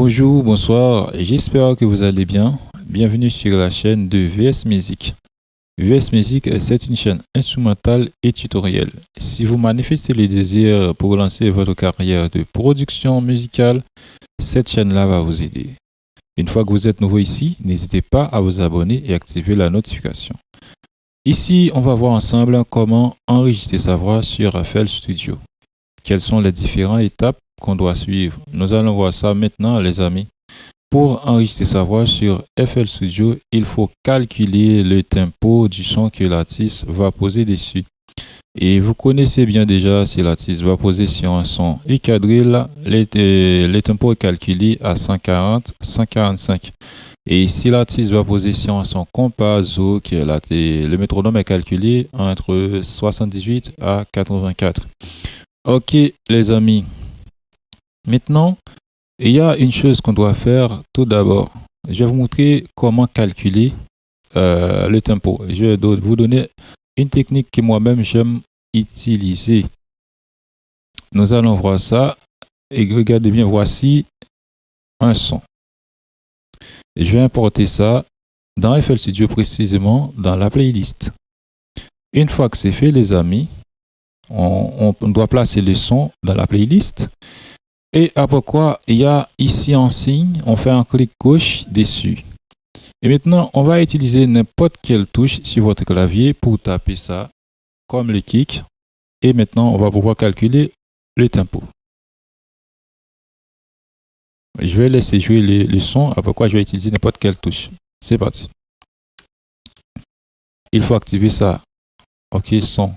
Bonjour, bonsoir, et j'espère que vous allez bien. Bienvenue sur la chaîne de VS Music. VS Music, c'est une chaîne instrumentale et tutorielle. Si vous manifestez le désir pour lancer votre carrière de production musicale, cette chaîne-là va vous aider. Une fois que vous êtes nouveau ici, n'hésitez pas à vous abonner et activer la notification. Ici, on va voir ensemble comment enregistrer sa voix sur FL Studio. Quelles sont les différentes étapes qu'on doit suivre? Nous allons voir ça maintenant, les amis. Pour enregistrer sa voix sur FL Studio, il faut calculer le tempo du son que l'artiste va poser dessus. Et vous connaissez bien déjà, si l'artiste va poser sur un son e-quadrille, le tempo est calculé à 140, 145. Et si l'artiste va poser sur un son compasso, le métronome est calculé entre 78 à 84. Ok, les amis. Maintenant, il y a une chose qu'on doit faire tout d'abord. Je vais vous montrer comment calculer le tempo. Je vais vous donner une technique que moi-même j'aime utiliser. Nous allons voir ça. Et regardez bien, voici un son. Je vais importer ça dans FL Studio, précisément dans la playlist. Une fois que c'est fait, les amis, on doit placer le son dans la playlist. Et après quoi, il y a ici un signe, on fait un clic gauche dessus. Et maintenant, on va utiliser n'importe quelle touche sur votre clavier pour taper ça, comme le kick. Et maintenant, on va pouvoir calculer le tempo. Je vais laisser jouer le son, après quoi je vais utiliser n'importe quelle touche. C'est parti. Il faut activer ça. Ok, son.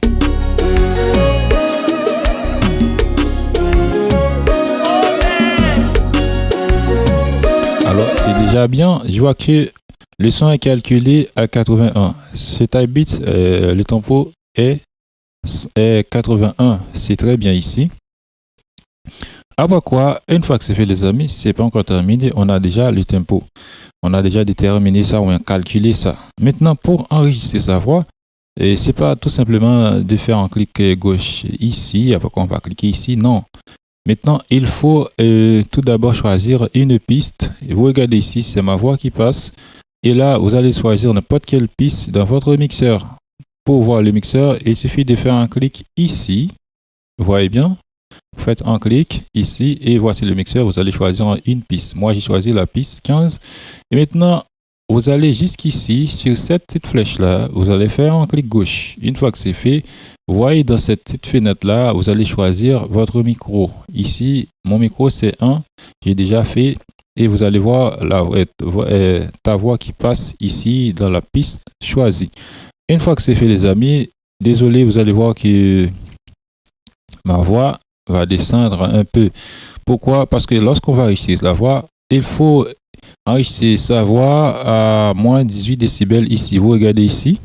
Alors, c'est déjà bien. Je vois que le son est calculé à 81. Ce type beat, le tempo est 81. C'est très bien ici. Après quoi, une fois que c'est fait, les amis, c'est pas encore terminé. On a déjà le tempo. On a déjà déterminé ça, on a calculé ça. Maintenant, pour enregistrer sa voix, c'est pas tout simplement de faire un clic gauche ici. Après quoi, on va cliquer ici. Non. Maintenant, il faut tout d'abord choisir une piste. Et vous regardez ici, c'est ma voix qui passe. Et là, vous allez choisir n'importe quelle piste dans votre mixeur. Pour voir le mixeur, il suffit de faire un clic ici. Vous voyez bien? Vous faites un clic ici et voici le mixeur. Vous allez choisir une piste. Moi, j'ai choisi la piste 15. Et maintenant, vous allez jusqu'ici, sur cette petite flèche-là, vous allez faire un clic gauche. Une fois que c'est fait, vous voyez dans cette petite fenêtre-là, vous allez choisir votre micro. Ici, mon micro, c'est 1. J'ai déjà fait. Et vous allez voir ta voix qui passe ici dans la piste choisie. Une fois que c'est fait, les amis, désolé, vous allez voir que ma voix va descendre un peu. Pourquoi? Parce que lorsqu'on va enregistrer la voix, il faut enregistrer sa voix à moins 18 décibels ici. Vous regardez ici.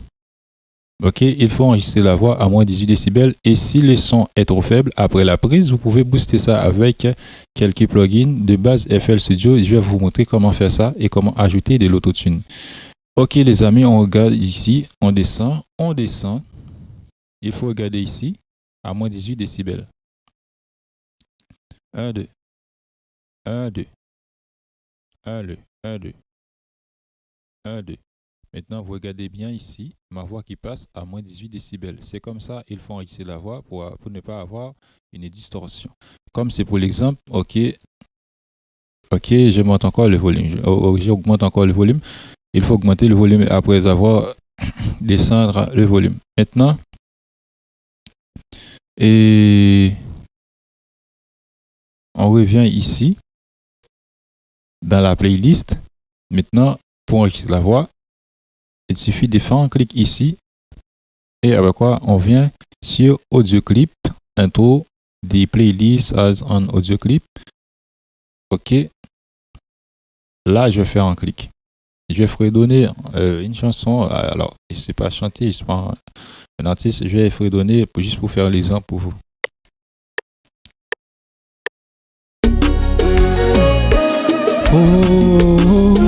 Ok, il faut enregistrer la voix à moins 18 décibels. Et si le son est trop faible, après la prise, vous pouvez booster ça avec quelques plugins de base FL Studio. Je vais vous montrer comment faire ça et comment ajouter de l'autotune. Ok, les amis, on regarde ici. On descend, on descend. Il faut regarder ici à moins 18 décibels. 1, 2, 1, 2, 1, 2, 1, 2, 1, 2. Maintenant, vous regardez bien ici, ma voix qui passe à moins 18 décibels. C'est comme ça, il faut enregistrer la voix pour ne pas avoir une distorsion. Comme c'est pour l'exemple, ok, je monte encore le volume. J'augmente encore le volume. Il faut augmenter le volume après avoir descendre le volume. Maintenant, et on revient ici dans la playlist. Maintenant, pour enregistrer la voix, il suffit de faire un clic ici et avec quoi on vient sur audio clip, intro des playlists as un audio clip. Ok, là je vais faire un clic. Je vais fredonner une chanson. Alors, je ne sais pas chanter, je ne suis pas un artiste. Je vais fredonner juste pour faire l'exemple pour vous. Oh, oh, oh.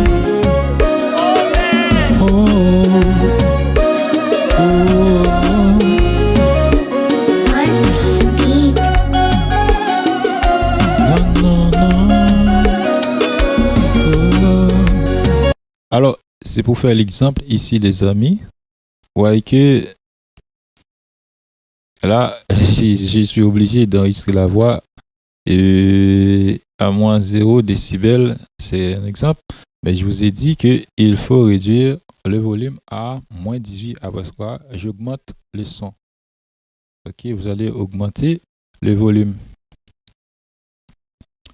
c'est pour faire l'exemple ici, les amis. Vous voyez que là, je suis obligé d'enregistrer la voix à moins 0 décibel. C'est un exemple. Mais je vous ai dit qu'il faut réduire le volume à moins 18. Après quoi, j'augmente le son. Ok, vous allez augmenter le volume.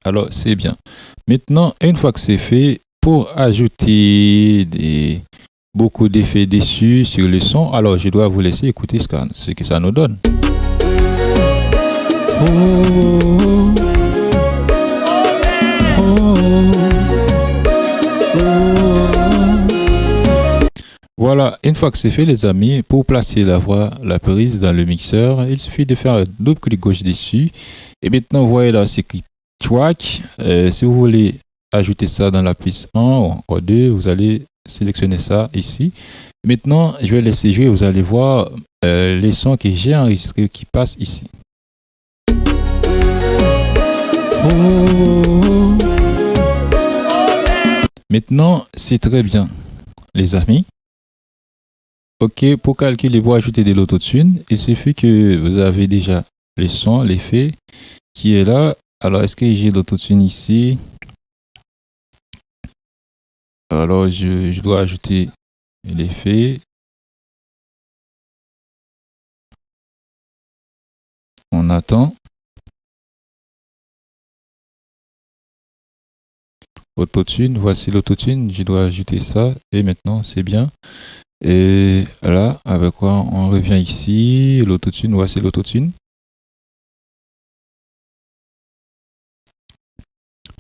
Alors, c'est bien. Maintenant, une fois que c'est fait, pour ajouter beaucoup d'effets dessus sur le son, alors je dois vous laisser écouter ce que ça nous donne. Voilà, une fois que c'est fait, les amis, pour placer la prise dans le mixeur, il suffit de faire un double clic gauche dessus. Et maintenant, vous voyez là, c'est écrit track. Si vous voulez ajouter ça dans la piste 1 ou encore 2, vous allez sélectionner ça ici. Maintenant, je vais laisser jouer. Vous allez voir les sons que j'ai enregistrés qui passent ici. Maintenant, c'est très bien, les amis. Ok, pour calculer, pour ajouter de l'autotune, il suffit que vous avez déjà le son, l'effet qui est là. Alors, est-ce que j'ai l'autotune ici? Alors, je dois ajouter l'effet. On attend. Autotune, voici l'autotune. Je dois ajouter ça. Et maintenant, c'est bien. Et là, avec quoi on revient ici. L'autotune, voici l'autotune.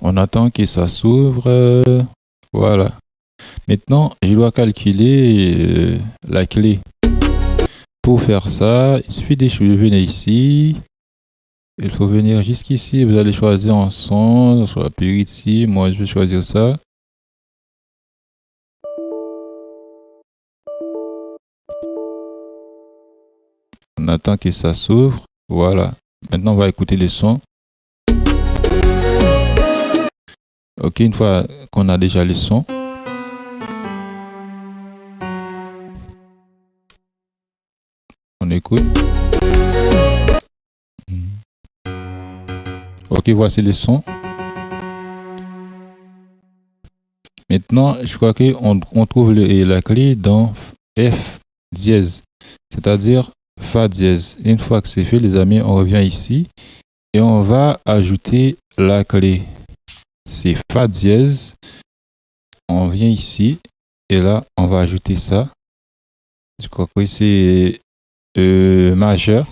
On attend que ça s'ouvre. Voilà. Maintenant, je dois calculer la clé. Pour faire ça, il suffit de venir ici. Il faut venir jusqu'ici. Vous allez choisir un son sur la période ici. Moi, je vais choisir ça. On attend que ça s'ouvre. Voilà. Maintenant, on va écouter les sons. Ok, une fois qu'on a déjà les sons. On écoute. Ok, voici les sons. Maintenant, je crois qu'on trouve la clé dans F dièse, c'est-à-dire Fa dièse. Une fois que c'est fait, les amis, on revient ici et on va ajouter la clé. C'est Fa dièse. On vient ici et là, on va ajouter ça. Je crois que c'est majeur.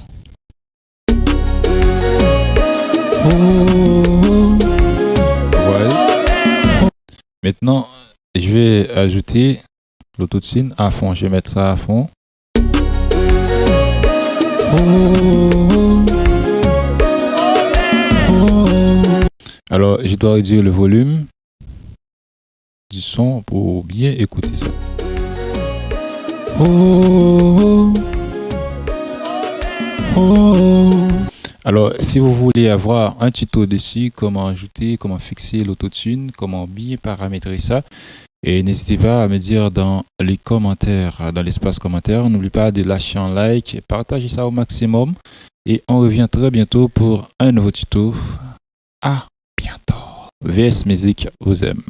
Voilà. Maintenant, je vais ajouter l'autotune à fond. Je vais mettre ça à fond. Alors, je dois réduire le volume du son pour bien écouter ça. Alors, si vous voulez avoir un tuto dessus, comment ajouter, comment fixer l'autotune, comment bien paramétrer ça, et n'hésitez pas à me dire dans les commentaires, dans l'espace commentaire. N'oubliez pas de lâcher un like, partagez ça au maximum, et on revient très bientôt pour un nouveau tuto. À bientôt. VS Music vous aime.